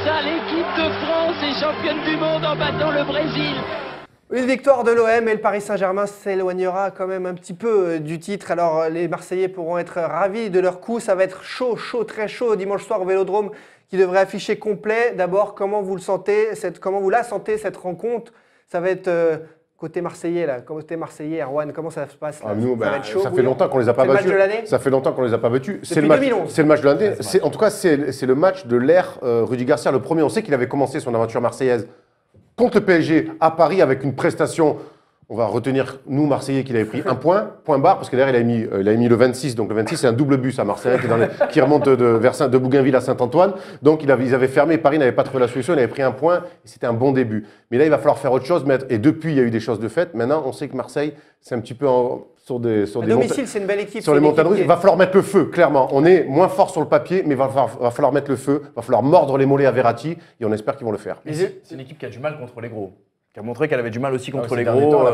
ça, l'équipe de France est championne du monde en battant le Brésil. Une victoire de l'OM et le Paris Saint-Germain s'éloignera quand même un petit peu du titre. Alors les Marseillais pourront être ravis de leur coup. Ça va être chaud, très chaud dimanche soir au Vélodrome qui devrait afficher complet. D'abord, comment vous le sentez, comment vous la sentez cette rencontre? Ça va être côté Marseillais là, côté Marseillais, Erwan, comment ça se passe là? Nous, ça va être chaud. ça fait longtemps qu'on les a pas battus. Ça fait longtemps qu'on les a pas battus. C'est le match de l'année. En tout cas, c'est le match de l'ère Rudy Garcia, le premier. On sait qu'il avait commencé son aventure marseillaise contre le PSG à Paris avec une prestation, on va retenir, nous, Marseillais, qu'il avait pris un point barre, parce que derrière, il a mis le 26. Donc le 26, c'est un double bus à Marseille qui remonte de Bougainville à Saint-Antoine. Donc ils avaient fermé, Paris n'avait pas trouvé la solution, il avait pris un point, et c'était un bon début. Mais là, il va falloir faire autre chose. Et depuis, il y a eu des choses de fait. Maintenant, on sait que Marseille, c'est un petit peu sur des domicile, c'est une belle équipe. Sur les montagnes russes, il va falloir mettre le feu, clairement. On est moins fort sur le papier, mais il va falloir mettre le feu. Il va falloir mordre les mollets à Verratti, et on espère qu'ils vont le faire. C'est une équipe qui a du mal contre les gros. Qui a montré qu'elle avait du mal aussi contre les gros. gros.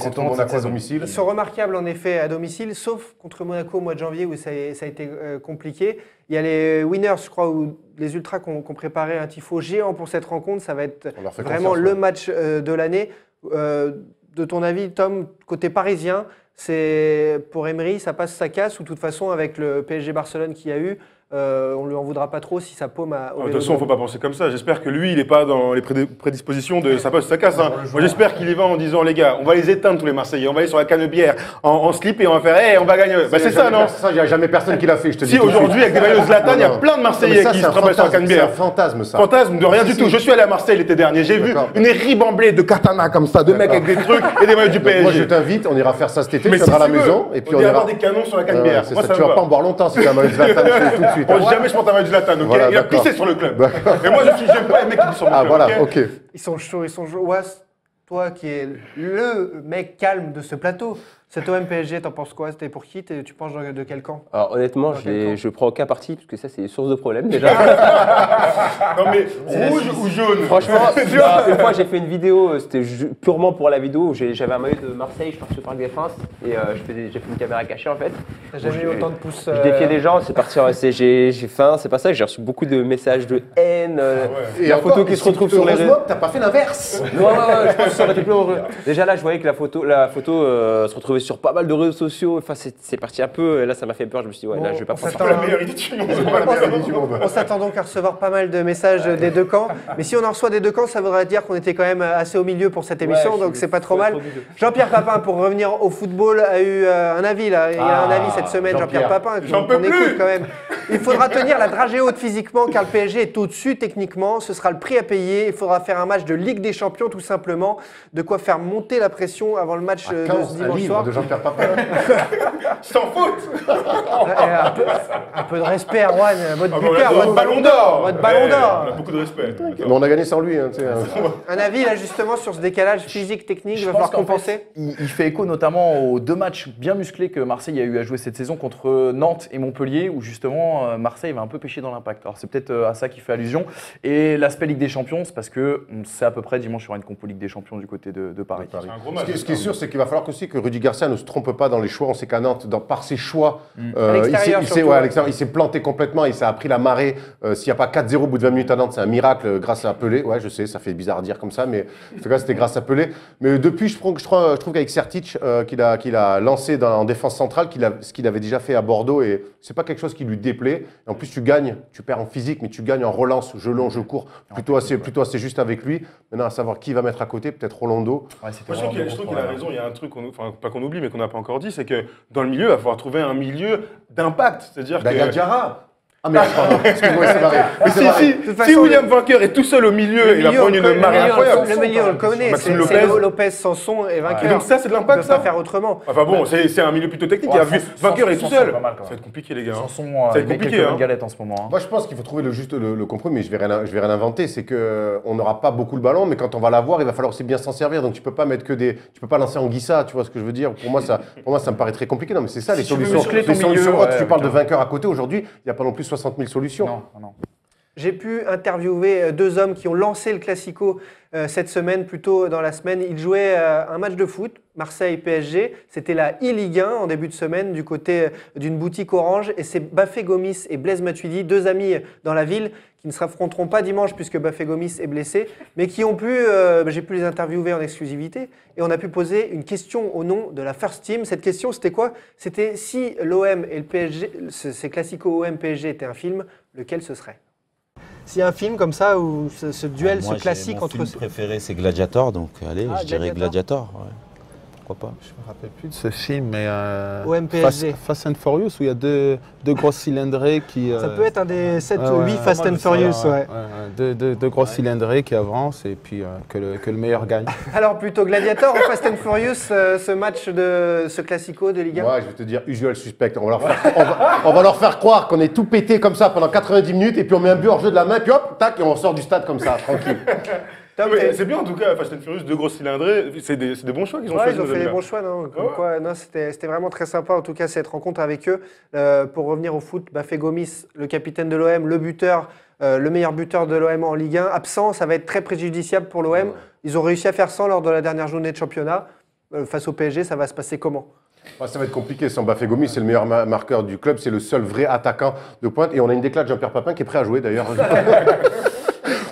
Contre Monaco à domicile. Ils sont remarquables en effet à domicile, sauf contre Monaco au mois de janvier où ça a été compliqué. Il y a les winners, je crois, ou les ultras qui ont préparé un tifo géant pour cette rencontre. Ça va être vraiment le match de l'année. De ton avis, Tom, côté parisien, c'est pour Emery, ça passe, ça casse, ou de toute façon avec le PSG Barcelone qu'il y a eu, on ne lui en voudra pas trop si ça paume au De toute façon, il ne faut pas penser comme ça. J'espère que lui, il n'est pas dans les prédispositions de ça passe, ça casse. Hein. Moi, j'espère qu'il y va en disant, les gars, on va les éteindre tous les Marseillais. On va aller sur la canebière en slip et on va faire, hey, on va gagner. Bah, c'est ça, non? Il n'y a jamais personne qui l'a fait, je te dis. Si, aujourd'hui, avec des maillots Zlatan, il y a plein de Marseillais qui se travaillent sur la canebière. C'est un fantasme, ça. Fantasme de rien du tout. Je suis allé à Marseille l'été dernier. J'ai vu une ribambelée de katana comme ça, de mecs avec des trucs et des maillots du PSG. Moi, je t'invite, on ira faire ça cet été, tu viendras à la maison. Et puis on ira avoir des canons sur la canebière. Tu vas pas en boire longtemps si tu as un maillot Zlatan tout de suite. Jamais je porte un maillot Zlatan, ok? Voilà, il a pissé sur le club. Et moi, j'aime pas les mecs qui pissent sur mon club. Ah voilà, ok. Ils sont chauds. Was, toi qui es le mec calme de ce plateau, cet OM PSG, t'en penses quoi? C'était pour qui? Tu penses de quel camp? Alors honnêtement, je prends aucun parti, parce que ça c'est source de problème déjà. Non mais rouge ou jaune? Franchement, une fois j'ai fait une vidéo, c'était purement pour la vidéo, où j'avais un maillot de Marseille, je partais au Parc des Princes, et j'ai fait une caméra cachée en fait. T'as jamais eu autant de pouces Je défiais des gens, c'est parti, j'ai faim, c'est pas ça, j'ai reçu beaucoup de messages de haine, et la photo qui se retrouve sur les réseaux. T'as pas fait l'inverse. Ouais, je pense que ça aurait été plus heureux. Déjà là, je voyais que la photo se retrouvait sur pas mal de réseaux sociaux. Enfin, c'est parti un peu. Et là, ça m'a fait peur. Je me suis dit, ouais, là, je vais pas prendre ça. C'est pas la meilleure idée du monde. On s'attend donc à recevoir pas mal de messages des deux camps. Mais si on en reçoit des deux camps, ça voudrait dire qu'on était quand même assez au milieu pour cette émission. Donc, c'est pas trop mal. Jean-Pierre Papin, pour revenir au football, a eu un avis là. Il a un avis cette semaine, Jean-Pierre Papin. J'en peux plus. Quand même. Il faudra tenir la dragée haute physiquement car le PSG est au-dessus techniquement. Ce sera le prix à payer. Il faudra faire un match de Ligue des Champions tout simplement. De quoi faire monter la pression avant le match de ce dimanche soir. De Jean-Pierre Papin. Sans faute. Un peu de respect, Erwan. Votre buteur, votre ballon d'or. Votre ballon d'or. On a beaucoup de respect. Mais on a gagné sans lui. Hein, un avis là justement sur ce décalage physique-technique, il va falloir compenser. Il fait écho notamment aux deux matchs bien musclés que Marseille a eu à jouer cette saison contre Nantes et Montpellier, où justement Marseille va un peu pêcher dans l'impact. Alors c'est peut-être à ça qu'il fait allusion. Et l'aspect Ligue des Champions, c'est parce que on sait à peu près dimanche il y aura une compo Ligue des Champions du côté de Paris. Ce qui est sûr, c'est qu'il va falloir aussi que Rudy Garcia ne se trompe pas dans les choix. On sait qu'à Nantes, par ses choix, il s'est planté complètement. Il s'est appris la marée. S'il n'y a pas 4-0 au bout de 20 minutes à Nantes, c'est un miracle grâce à Pelé. Ouais, je sais, ça fait bizarre à dire comme ça, mais en tout cas, c'était grâce à Pelé. Mais depuis, je trouve qu'avec Sertic, qu'il a lancé en défense centrale, ce qu'il avait déjà fait à Bordeaux, et c'est pas quelque chose qui lui déplaît. Et en plus, tu gagnes, tu perds en physique, mais tu gagnes en relance, je long, je cours, plutôt assez juste avec lui. Maintenant, à savoir qui va mettre à côté, peut-être Rolando. Ouais, je trouve qu'il a raison. Il y a un truc, pas qu'on oublie, mais qu'on n'a pas encore dit, c'est que dans le milieu, il va falloir trouver un milieu d'impact. C'est-à-dire que. Diarra. Ah mais pardon, excuse-moi, c'est barré. Mais si William Vainqueur est tout seul au milieu, il va prendre une marée incroyable. Le milieu, on le connaît, c'est Lopez, Sanson et Vainqueur. Donc ça, c'est de l'impact, ça. On ne peut pas faire autrement. Enfin bon, c'est un milieu plutôt technique. Vainqueur est tout seul. Ça va être compliqué, les gars. Sanson, ça va être compliqué. Une galette en ce moment. Moi, je pense qu'il faut trouver le compromis, mais je vais rien inventer. C'est qu'on n'aura pas beaucoup le ballon, mais quand on va l'avoir, il va falloir aussi bien s'en servir. Donc tu peux pas mettre que des, tu peux pas lancer Anguissa, tu vois ce que je veux dire. Pour moi, ça me paraît très compliqué. Non, mais c'est ça les solutions. Tu parles de Vainqueur à côté aujourd'hui, il n'y a pas non plus 60 000 solutions. Non. J'ai pu interviewer 2 hommes qui ont lancé le Classico cette semaine, plus tôt dans la semaine. Ils jouaient un match de foot, Marseille-PSG. C'était la e-Ligue 1 en début de semaine du côté d'une boutique Orange. Et c'est Bafé Gomis et Blaise Matuidi, 2 amis dans la ville, qui ne s'affronteront pas dimanche puisque Bafé Gomis est blessé, mais qui ont pu, j'ai pu les interviewer en exclusivité. Et on a pu poser une question au nom de la First Team. Cette question, c'était quoi? C'était si l'OM et le PSG, ces Classico OM-PSG étaient un film, lequel ce serait? S'il y a un film comme ça où ce duel, ce classique entre... Mon film préféré, c'est Gladiator, donc allez, je dirais Gladiator. Ouais. Pourquoi pas? Je me rappelle plus de ce film, mais OM-PSG. Fast and Furious, où il y a deux grosses cylindrées qui... Ça peut être un des 7 ou 8 Fast and Furious, ouais. Deux grosses cylindrées qui avancent et puis que le meilleur gagne. Alors plutôt Gladiator ou Fast and Furious, ce match de ce Classico de Ligue 1? Moi, je vais te dire usual suspect. On va leur faire croire qu'on est tout pété comme ça pendant 90 minutes et puis on met un but hors jeu de la main, puis hop, tac, et on sort du stade comme ça, tranquille. C'est bien en tout cas, Fast and Furious, 2 grosses cylindrées, c'est des bons choix qu'ils ont choisis. Ils ont fait des bons choix, non, non, c'était vraiment très sympa en tout cas cette rencontre avec eux. Pour revenir au foot, Bafé Gomis, le capitaine de l'OM, le buteur, le meilleur buteur de l'OM en Ligue 1, absent, ça va être très préjudiciable pour l'OM. Ils ont réussi à faire 100 lors de la dernière journée de championnat. Face au PSG, ça va se passer comment? Ça va être compliqué. Sans Bafé Gomis, c'est le meilleur marqueur du club, c'est le seul vrai attaquant de pointe. Et on a une déclat de Jean-Pierre Papin qui est prêt à jouer d'ailleurs.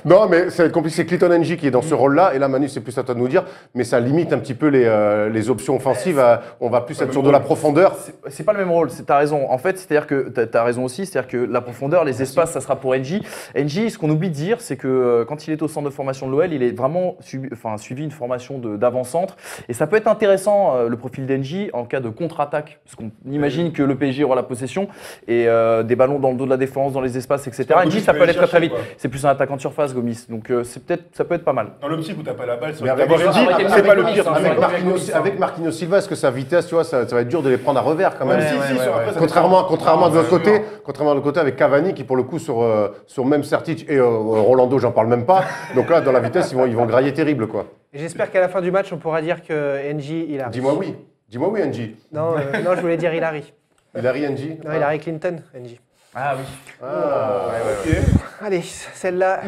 Non, mais c'est compliqué. C'est Clayton Ng qui est dans ce rôle-là. Et là, Manu, c'est plus à toi de nous dire. Mais ça limite un petit peu les options offensives. On va plus être sur de la profondeur. C'est pas le même rôle. T'as raison. En fait, c'est-à-dire que t'as raison aussi. C'est-à-dire que la profondeur, les espaces, ça sera pour Ng. Ng, ce qu'on oublie de dire, c'est que quand il est au centre de formation de l'OL, il est vraiment suivi une formation d'avant-centre. Et ça peut être intéressant, le profil d'Ng, en cas de contre-attaque. Parce qu'on imagine que le PSG aura la possession et des ballons dans le dos de la défense, dans les espaces, etc. Ng, ça peut aller très vite. C'est plus un attaquant de surface, Gomis. Donc ça peut être pas mal. Dans l'optique où t'as pas la balle, c'est pas le pire. Avec Marquinhos Silva, est-ce que sa vitesse, tu vois, ça va être dur de les prendre à revers quand même. Contrairement de l'autre côté, avec Cavani qui pour le coup sur même Sertic et Rolando, j'en parle même pas. Donc là, dans la vitesse, ils vont grailler terrible quoi. J'espère qu'à la fin du match, on pourra dire que Ng, il arrive. Dis-moi oui, Ng. Non, je voulais dire Hillary. Hillary Ng. Non, Hillary Clinton, Ng. Ah oui. Okay. Allez, celle-là,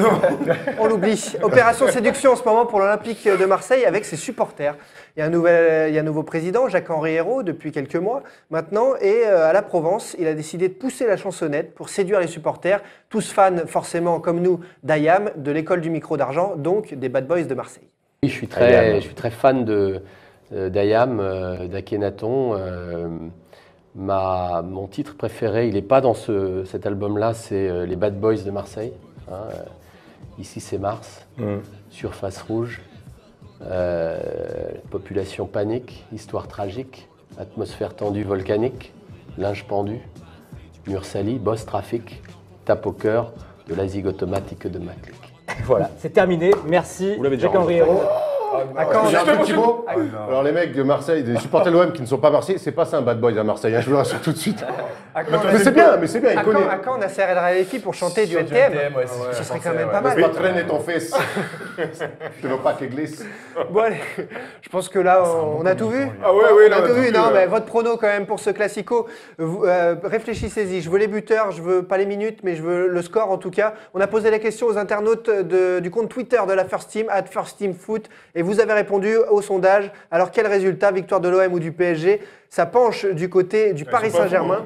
on l'oublie. Opération séduction en ce moment pour l'Olympique de Marseille avec ses supporters. Il y a un nouveau président, Jacques-Henri Hérault, depuis quelques mois maintenant. Et à la Provence, il a décidé de pousser la chansonnette pour séduire les supporters, tous fans forcément comme nous d'Ayam, de l'école du micro d'argent, donc des Bad Boys de Marseille. Oui, je suis très fan d'Ayam, d'Akhenaton. Mon titre préféré, il n'est pas dans cet album-là, c'est les Bad Boys de Marseille. Ici, c'est Mars, Surface rouge, population panique, histoire tragique, atmosphère tendue volcanique, linge pendu, mur sali, boss trafic, tape au cœur de la zig automatique de Maclick. Voilà, c'est terminé. Merci, Jacques-Henri Hérault. J'ai un petit mot. Alors les mecs de Marseille, des supporters de l'OM qui ne sont pas Marseillais, c'est pas ça un bad boy à Marseille, je vous le rassure tout de suite. Mais c'est bien, il connaît. À quand Nasser El Khelaifi pour chanter du NTM? Ce serait quand même pas mal. Pas traîner ton fils. Je veux pas qu'il glisse. Bon allez, je pense que là on a tout vu. Ah ouais, on a tout vu. Non mais votre prono quand même pour ce Classico, réfléchissez-y. Je veux les buteurs, je veux pas les minutes, mais je veux le score en tout cas. On a posé la question aux internautes du compte Twitter de la First Team, @FirstTeamFoot. Et vous avez répondu au sondage. Alors, quel résultat? Victoire de l'OM ou du PSG? Ça penche du côté du Paris Saint-Germain.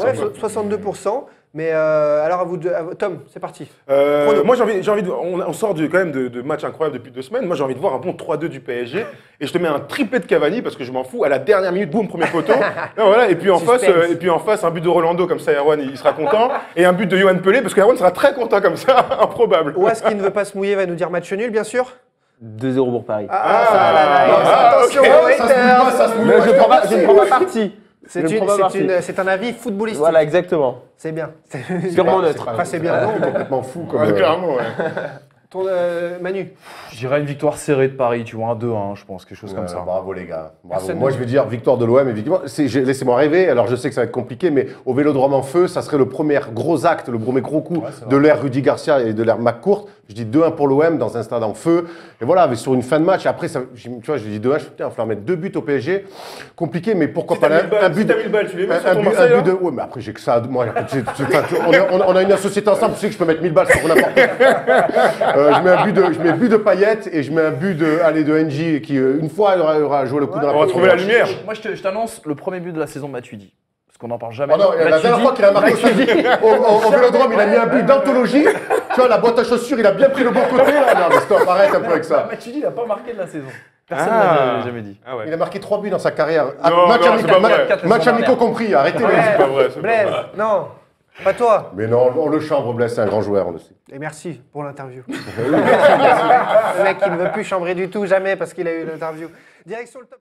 Ouais, 62%. Mais alors, à vous, Tom, c'est parti. Moi, j'ai envie de. On sort quand même de matchs incroyables depuis 2 semaines. Moi, j'ai envie de voir un bon 3-2 du PSG. Et je te mets un triplé de Cavani parce que je m'en fous. À la dernière minute, boum, premier poteau. Voilà. Et puis en face, un but de Rolando, comme ça, Erwan, il sera content. Et un but de Yoann Pelé parce que Erwan sera très content comme ça. Improbable. Ouas qui ne veut pas se mouiller va nous dire match nul, bien sûr. 2-0 pour Paris. Attention, mais je ne prends pas parti. C'est un avis footballistique. Voilà, exactement. C'est bien. Purement neutre. Enfin, c'est bien. C'est complètement fou. Clairement, ouais. Manu? Je dirais une victoire serrée de Paris, tu vois, un 2-1, je pense, quelque chose comme ça. Bravo les gars. Bravo. Moi je vais dire victoire de l'OM, évidemment. Laissez-moi rêver, alors je sais que ça va être compliqué, mais au Vélodrome en feu, ça serait le premier gros acte, le premier gros coup de l'ère Rudy Garcia et de l'ère McCourt. Je dis 2-1 pour l'OM dans un stade en feu. Et voilà, sur une fin de match. Après, ça, tu vois, je dis 2-1, il va falloir mettre 2 buts au PSG. Compliqué, mais pourquoi pas un but de. Tu les mets sur ton Marseille, un but de. Ouais, mais après, j'ai que ça. Moi, on a une société ensemble, tu sais que je peux mettre 1000 balles sur n'importe quoi. Je mets un but de Payet et je mets un but de NJ qui, une fois, aura joué le coup dans la. On va trouver la lumière. Moi, je t'annonce le premier but de la saison de Matuidi. Parce qu'on n'en parle jamais. Oh non, la dernière fois qu'il a marqué au Vélodrome, il a mis un but d'anthologie. Tu vois, la boîte à chaussures, il a bien pris le bon côté. Là. Non, mais stop, arrête un peu avec ça. Matuidi, il n'a pas marqué de la saison. Personne ne l'a jamais dit. Ah ouais. Il a marqué 3 buts dans sa carrière. Non, match amical compris, arrêtez. C'est pas vrai. Blaise, non, pas toi. Mais non, on le chambre, Blaise, c'est un grand joueur, on le sait. Et merci pour l'interview. Le mec qui ne veut plus chambrer du tout, jamais, parce qu'il a eu l'interview. Direction le top.